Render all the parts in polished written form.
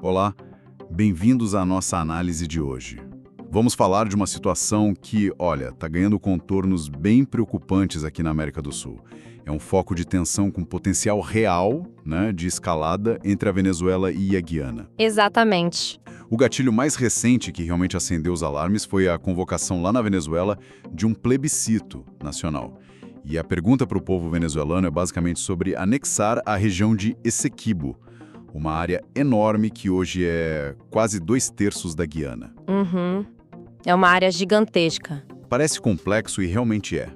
Olá, bem-vindos à nossa análise de hoje. Vamos falar de uma situação que, olha, está ganhando contornos bem preocupantes aqui na América do Sul. É um foco de tensão com potencial real, né, de escalada entre a Venezuela e a Guiana. Exatamente. O gatilho mais recente que realmente acendeu os alarmes foi a convocação lá na Venezuela de um plebiscito nacional. E a pergunta para o povo venezuelano é basicamente sobre anexar a região de Essequibo, uma área enorme que hoje é quase 2/3 da Guiana. É uma área gigantesca. Parece complexo e realmente é.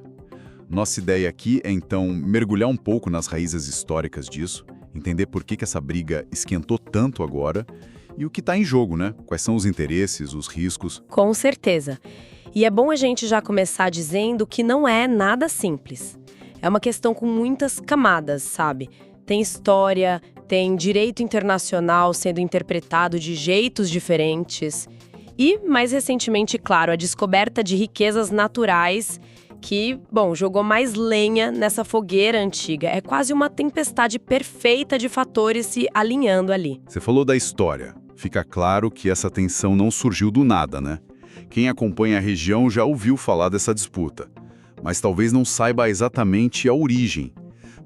Nossa ideia aqui é, então, mergulhar um pouco nas raízes históricas disso, entender por que essa briga esquentou tanto agora e o que está em jogo, né? Quais são os interesses, os riscos. Com certeza. E é bom a gente já começar dizendo que não é nada simples. É uma questão com muitas camadas, sabe? Tem história, tem direito internacional sendo interpretado de jeitos diferentes. E, mais recentemente, claro, a descoberta de riquezas naturais que, bom, jogou mais lenha nessa fogueira antiga. É quase uma tempestade perfeita de fatores se alinhando ali. Você falou da história. Fica claro que essa tensão não surgiu do nada, né? Quem acompanha a região já ouviu falar dessa disputa, mas talvez não saiba exatamente a origem.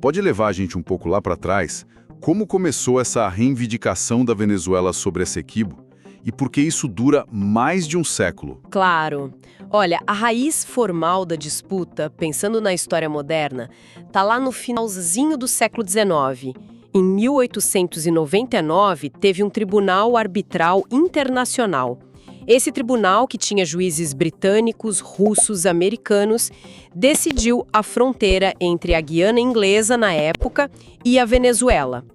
Pode levar a gente um pouco lá para trás? Como começou essa reivindicação da Venezuela sobre Essequibo? E por que isso dura mais de um século? Claro. Olha, a raiz formal da disputa, pensando na história moderna, tá lá no finalzinho do século XIX. Em 1899, teve um tribunal arbitral internacional. Esse tribunal, que tinha juízes britânicos, russos, americanos, decidiu a fronteira entre a Guiana Inglesa, na época, e a Venezuela.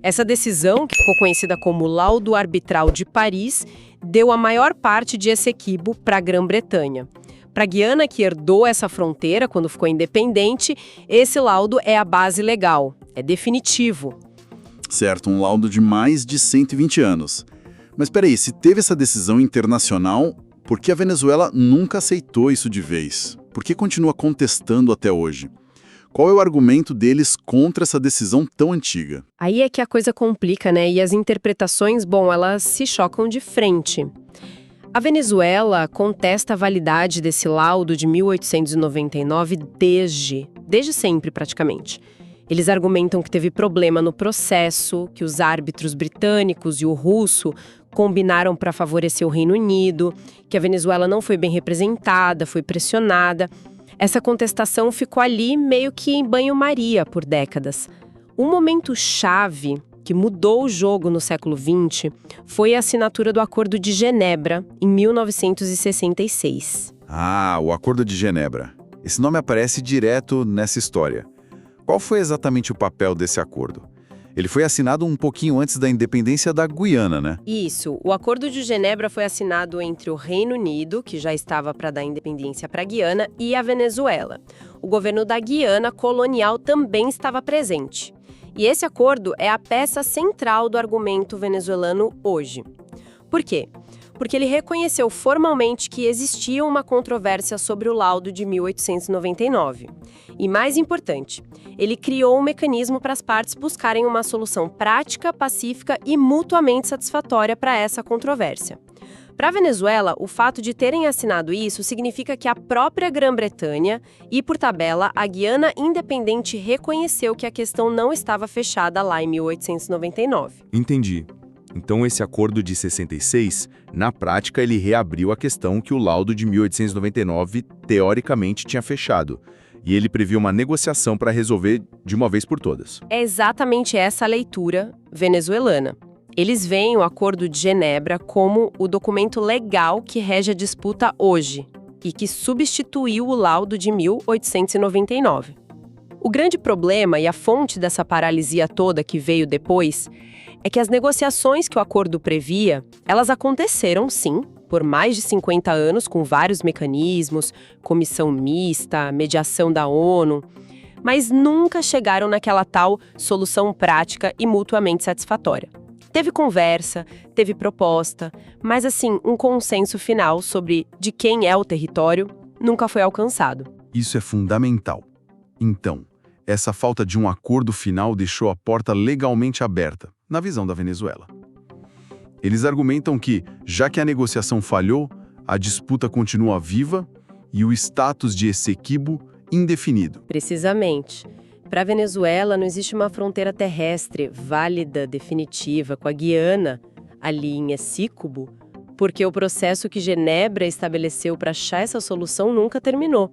Essa decisão, que ficou conhecida como Laudo Arbitral de Paris, deu a maior parte de Essequibo para a Grã-Bretanha. Para a Guiana, que herdou essa fronteira quando ficou independente, esse laudo é a base legal, é definitivo. Certo, um laudo de mais de 120 anos. Mas peraí, se teve essa decisão internacional, por que a Venezuela nunca aceitou isso de vez? Por que continua contestando até hoje? Qual é o argumento deles contra essa decisão tão antiga? Aí é que a coisa complica, né? E as interpretações, bom, elas se chocam de frente. A Venezuela contesta a validade desse laudo de 1899 desde sempre, praticamente. Eles argumentam que teve problema no processo, que os árbitros britânicos e o russo combinaram para favorecer o Reino Unido, que a Venezuela não foi bem representada, foi pressionada. Essa contestação ficou ali meio que em banho-maria por décadas. Um momento chave que mudou o jogo no século XX foi a assinatura do Acordo de Genebra, em 1966. Ah, o Acordo de Genebra. Esse nome aparece direto nessa história. Qual foi exatamente o papel desse acordo? Ele foi assinado um pouquinho antes da independência da Guiana, né? Isso, o Acordo de Genebra foi assinado entre o Reino Unido, que já estava para dar independência para a Guiana, e a Venezuela. O governo da Guiana colonial também estava presente. E esse acordo é a peça central do argumento venezuelano hoje. Por quê? Porque ele reconheceu formalmente que existia uma controvérsia sobre o laudo de 1899. E mais importante, ele criou um mecanismo para as partes buscarem uma solução prática, pacífica e mutuamente satisfatória para essa controvérsia. Para a Venezuela, o fato de terem assinado isso significa que a própria Grã-Bretanha e, por tabela, a Guiana Independente reconheceu que a questão não estava fechada lá em 1899. Entendi. Então esse acordo de 66, na prática, ele reabriu a questão que o laudo de 1899 teoricamente tinha fechado. E ele previu uma negociação para resolver de uma vez por todas. É exatamente essa a leitura venezuelana. Eles veem o Acordo de Genebra como o documento legal que rege a disputa hoje e que substituiu o laudo de 1899. O grande problema e a fonte dessa paralisia toda que veio depois é que as negociações que o acordo previa, elas aconteceram sim, por mais de 50 anos, com vários mecanismos, comissão mista, mediação da ONU, mas nunca chegaram naquela tal solução prática e mutuamente satisfatória. Teve conversa, teve proposta, mas assim, um consenso final sobre de quem é o território nunca foi alcançado. Isso é fundamental. Então, essa falta de um acordo final deixou a porta legalmente aberta, na visão da Venezuela. Eles argumentam que, já que a negociação falhou, a disputa continua viva e o status de Essequibo indefinido. Precisamente. Para a Venezuela, não existe uma fronteira terrestre válida, definitiva, com a Guiana, ali em Essequibo, porque o processo que Genebra estabeleceu para achar essa solução nunca terminou.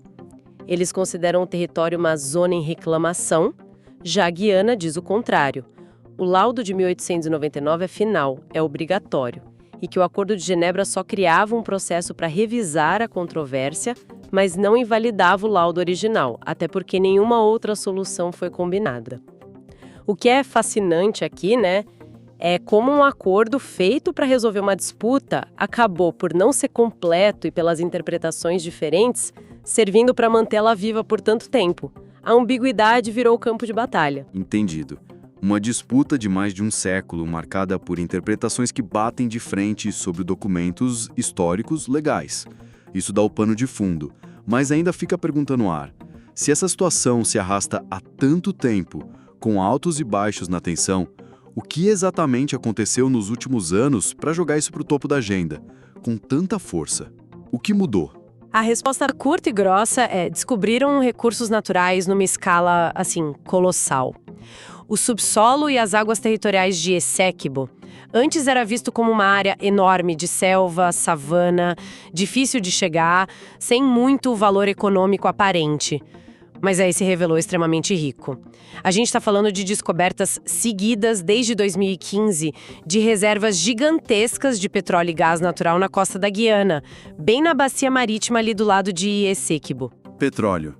Eles consideram o território uma zona em reclamação, já a Guiana diz o contrário. O laudo de 1899 é final, é obrigatório, e que o Acordo de Genebra só criava um processo para revisar a controvérsia, mas não invalidava o laudo original, até porque nenhuma outra solução foi combinada. O que é fascinante aqui, né, é como um acordo feito para resolver uma disputa acabou por não ser completo e pelas interpretações diferentes, servindo para mantê-la viva por tanto tempo. A ambiguidade virou o campo de batalha. Entendido. Uma disputa de mais de um século, marcada por interpretações que batem de frente sobre documentos históricos legais. Isso dá o pano de fundo, mas ainda fica a pergunta no ar. Se essa situação se arrasta há tanto tempo, com altos e baixos na tensão, o que exatamente aconteceu nos últimos anos para jogar isso para o topo da agenda, com tanta força? O que mudou? A resposta curta e grossa é: descobriram recursos naturais numa escala, assim, colossal. O subsolo e as águas territoriais de Essequibo antes era visto como uma área enorme de selva, savana, difícil de chegar, sem muito valor econômico aparente. Mas aí se revelou extremamente rico. A gente está falando de descobertas seguidas desde 2015 de reservas gigantescas de petróleo e gás natural na costa da Guiana, bem na bacia marítima ali do lado de Essequibo. Petróleo.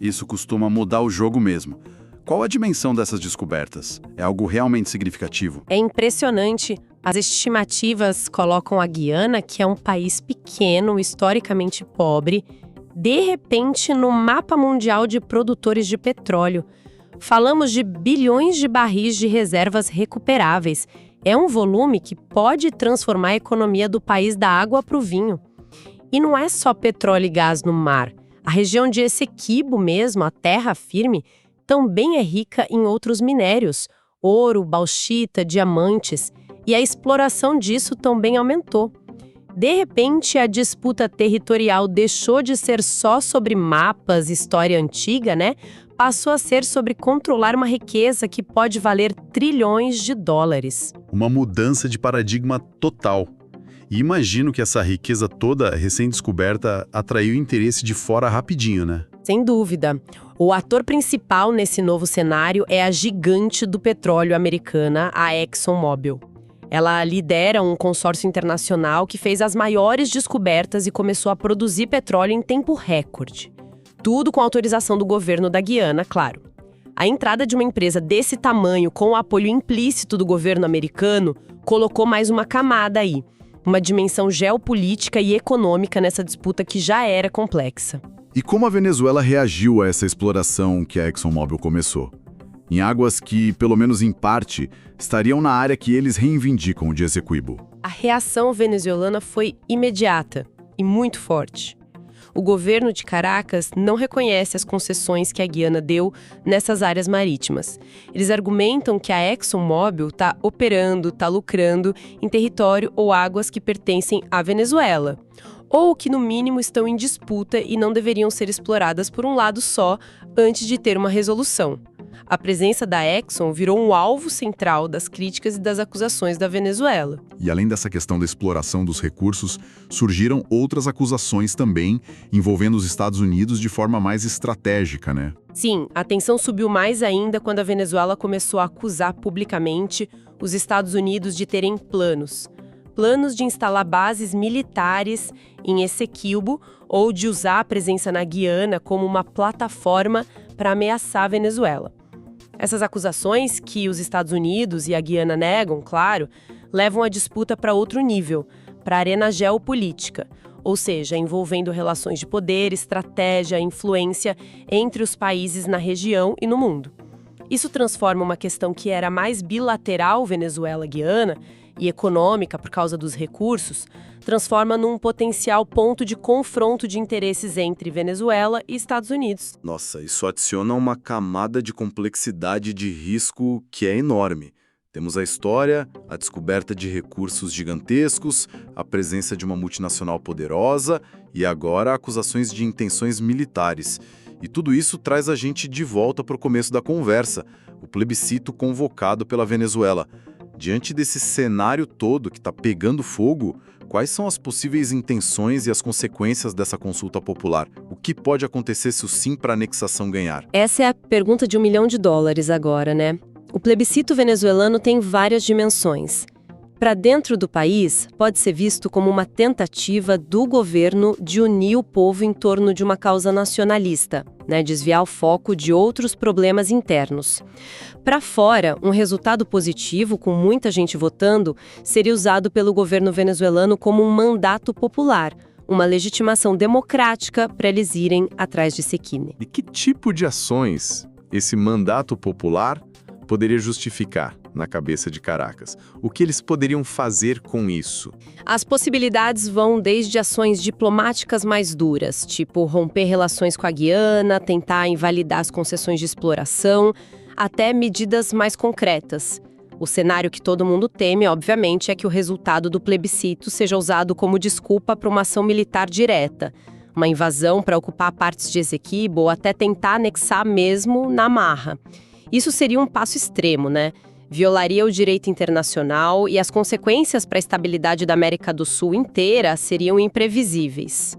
Isso costuma mudar o jogo mesmo. Qual a dimensão dessas descobertas? É algo realmente significativo? É impressionante. As estimativas colocam a Guiana, que é um país pequeno, historicamente pobre, de repente no mapa mundial de produtores de petróleo. Falamos de bilhões de barris de reservas recuperáveis. É um volume que pode transformar a economia do país da água para o vinho. E não é só petróleo e gás no mar. A região de Essequibo mesmo, a terra firme, também é rica em outros minérios, ouro, bauxita, diamantes, e a exploração disso também aumentou. De repente, a disputa territorial deixou de ser só sobre mapas, história antiga, né? Passou a ser sobre controlar uma riqueza que pode valer trilhões de dólares. Uma mudança de paradigma total. E imagino que essa riqueza toda recém-descoberta atraiu interesse de fora rapidinho, né? Sem dúvida. O ator principal nesse novo cenário é a gigante do petróleo americana, a ExxonMobil. Ela lidera um consórcio internacional que fez as maiores descobertas e começou a produzir petróleo em tempo recorde. Tudo com autorização do governo da Guiana, claro. A entrada de uma empresa desse tamanho, com o apoio implícito do governo americano, colocou mais uma camada aí. Uma dimensão geopolítica e econômica nessa disputa que já era complexa. E como a Venezuela reagiu a essa exploração que a ExxonMobil começou? Em águas que, pelo menos em parte, estariam na área que eles reivindicam de Essequibo. A reação venezuelana foi imediata e muito forte. O governo de Caracas não reconhece as concessões que a Guiana deu nessas áreas marítimas. Eles argumentam que a ExxonMobil está operando, está lucrando em território ou águas que pertencem à Venezuela, ou que, no mínimo, estão em disputa e não deveriam ser exploradas por um lado só antes de ter uma resolução. A presença da Exxon virou um alvo central das críticas e das acusações da Venezuela. E além dessa questão da exploração dos recursos, surgiram outras acusações também envolvendo os Estados Unidos de forma mais estratégica, né? Sim, a tensão subiu mais ainda quando a Venezuela começou a acusar publicamente os Estados Unidos de terem planos de instalar bases militares em Essequibo ou de usar a presença na Guiana como uma plataforma para ameaçar a Venezuela. Essas acusações, que os Estados Unidos e a Guiana negam, claro, levam a disputa para outro nível, para a arena geopolítica, ou seja, envolvendo relações de poder, estratégia, influência entre os países na região e no mundo. Isso transforma uma questão que era mais bilateral Venezuela-Guiana e econômica por causa dos recursos, transforma num potencial ponto de confronto de interesses entre Venezuela e Estados Unidos. Nossa, isso adiciona uma camada de complexidade de risco que é enorme. Temos a história, a descoberta de recursos gigantescos, a presença de uma multinacional poderosa e agora acusações de intenções militares. E tudo isso traz a gente de volta para o começo da conversa, o plebiscito convocado pela Venezuela. Diante desse cenário todo que está pegando fogo, quais são as possíveis intenções e as consequências dessa consulta popular? O que pode acontecer se o sim para anexação ganhar? Essa é a pergunta de $1 milhão agora, né? O plebiscito venezuelano tem várias dimensões. Para dentro do país, pode ser visto como uma tentativa do governo de unir o povo em torno de uma causa nacionalista, né? Desviar o foco de outros problemas internos. Para fora, um resultado positivo, com muita gente votando, seria usado pelo governo venezuelano como um mandato popular, uma legitimação democrática para eles irem atrás de Sekine. E que tipo de ações esse mandato popular poderia justificar na cabeça de Caracas? O que eles poderiam fazer com isso? As possibilidades vão desde ações diplomáticas mais duras, tipo romper relações com a Guiana, tentar invalidar as concessões de exploração, até medidas mais concretas. O cenário que todo mundo teme, obviamente, é que o resultado do plebiscito seja usado como desculpa para uma ação militar direta, uma invasão para ocupar partes de Essequibo ou até tentar anexar mesmo na marra. Isso seria um passo extremo, né? Violaria o direito internacional e as consequências para a estabilidade da América do Sul inteira seriam imprevisíveis.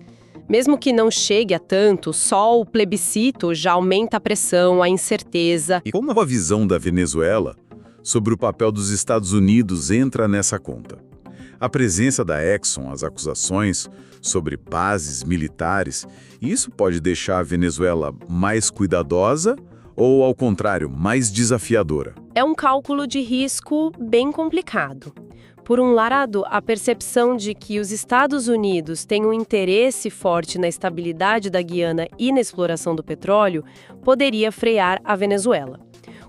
Mesmo que não chegue a tanto, só o plebiscito já aumenta a pressão, a incerteza. E como a visão da Venezuela sobre o papel dos Estados Unidos entra nessa conta? A presença da Exxon, as acusações sobre bases militares, isso pode deixar a Venezuela mais cuidadosa ou, ao contrário, mais desafiadora? É um cálculo de risco bem complicado. Por um lado, a percepção de que os Estados Unidos têm um interesse forte na estabilidade da Guiana e na exploração do petróleo poderia frear a Venezuela.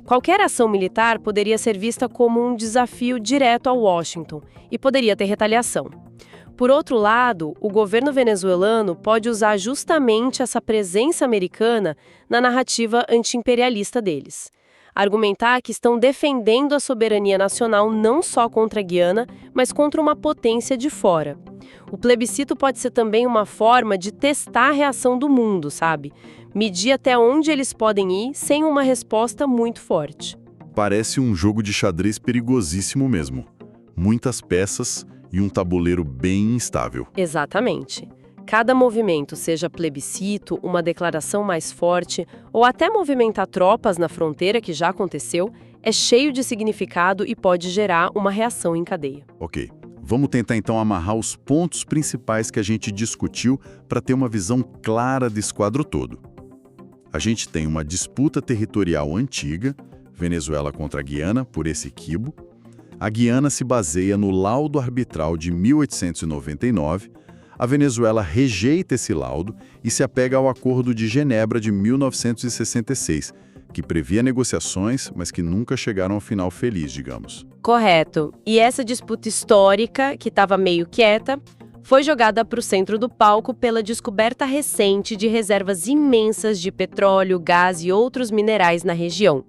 Qualquer ação militar poderia ser vista como um desafio direto a Washington e poderia ter retaliação. Por outro lado, o governo venezuelano pode usar justamente essa presença americana na narrativa anti-imperialista deles. Argumentar que estão defendendo a soberania nacional não só contra a Guiana, mas contra uma potência de fora. O plebiscito pode ser também uma forma de testar a reação do mundo, sabe? Medir até onde eles podem ir sem uma resposta muito forte. Parece um jogo de xadrez perigosíssimo mesmo. Muitas peças e um tabuleiro bem instável. Exatamente. Cada movimento, seja plebiscito, uma declaração mais forte ou até movimentar tropas na fronteira, que já aconteceu, é cheio de significado e pode gerar uma reação em cadeia. Ok. Vamos tentar então amarrar os pontos principais que a gente discutiu para ter uma visão clara desse quadro todo. A gente tem uma disputa territorial antiga, Venezuela contra a Guiana, por Essequibo. A Guiana se baseia no laudo arbitral de 1899, a Venezuela rejeita esse laudo e se apega ao Acordo de Genebra de 1966, que previa negociações, mas que nunca chegaram ao final feliz, digamos. Correto. E essa disputa histórica, que estava meio quieta, foi jogada para o centro do palco pela descoberta recente de reservas imensas de petróleo, gás e outros minerais na região.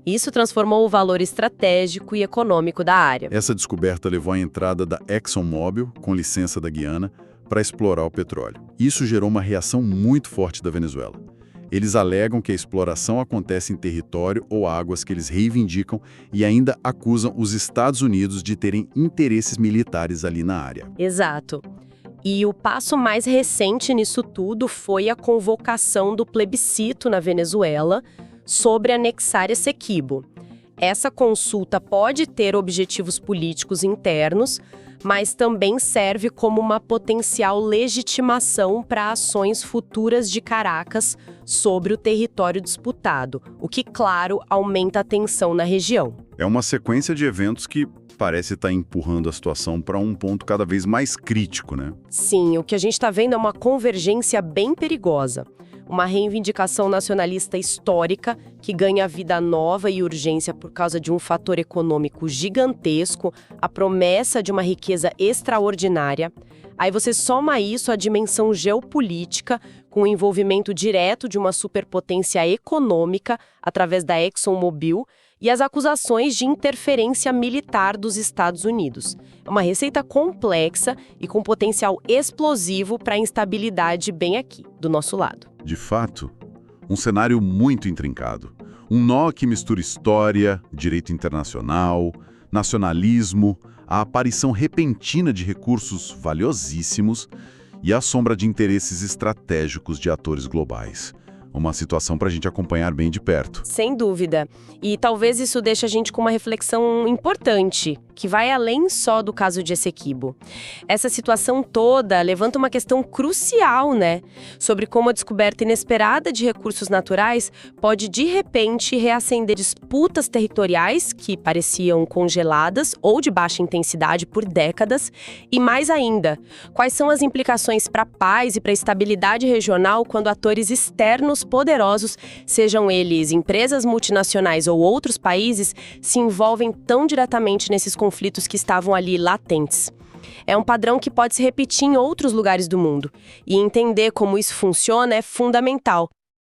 Isso transformou o valor estratégico e econômico da área. Essa descoberta levou à entrada da ExxonMobil, com licença da Guiana, para explorar o petróleo. Isso gerou uma reação muito forte da Venezuela. Eles alegam que a exploração acontece em território ou águas que eles reivindicam e ainda acusam os Estados Unidos de terem interesses militares ali na área. Exato. E o passo mais recente nisso tudo foi a convocação do plebiscito na Venezuela sobre anexar Essequibo. Essa consulta pode ter objetivos políticos internos, mas também serve como uma potencial legitimação para ações futuras de Caracas sobre o território disputado, o que, claro, aumenta a tensão na região. É uma sequência de eventos que parece estar empurrando a situação para um ponto cada vez mais crítico, né? Sim, o que a gente está vendo é uma convergência bem perigosa. Uma reivindicação nacionalista histórica que ganha vida nova e urgência por causa de um fator econômico gigantesco, a promessa de uma riqueza extraordinária. Aí você soma isso à dimensão geopolítica, com o envolvimento direto de uma superpotência econômica através da ExxonMobil, e as acusações de interferência militar dos Estados Unidos. É uma receita complexa e com potencial explosivo para a instabilidade bem aqui, do nosso lado. De fato, um cenário muito intrincado. Um nó que mistura história, direito internacional, nacionalismo, a aparição repentina de recursos valiosíssimos e a sombra de interesses estratégicos de atores globais. Uma situação para a gente acompanhar bem de perto. Sem dúvida. E talvez isso deixe a gente com uma reflexão importante, que vai além só do caso de Essequibo. Essa situação toda levanta uma questão crucial, né? Sobre como a descoberta inesperada de recursos naturais pode, de repente, reacender disputas territoriais que pareciam congeladas ou de baixa intensidade por décadas. E mais ainda, quais são as implicações para a paz e para a estabilidade regional quando atores externos poderosos, sejam eles empresas multinacionais ou outros países, se envolvem tão diretamente nesses conflitos que estavam ali latentes. É um padrão que pode se repetir em outros lugares do mundo, e entender como isso funciona é fundamental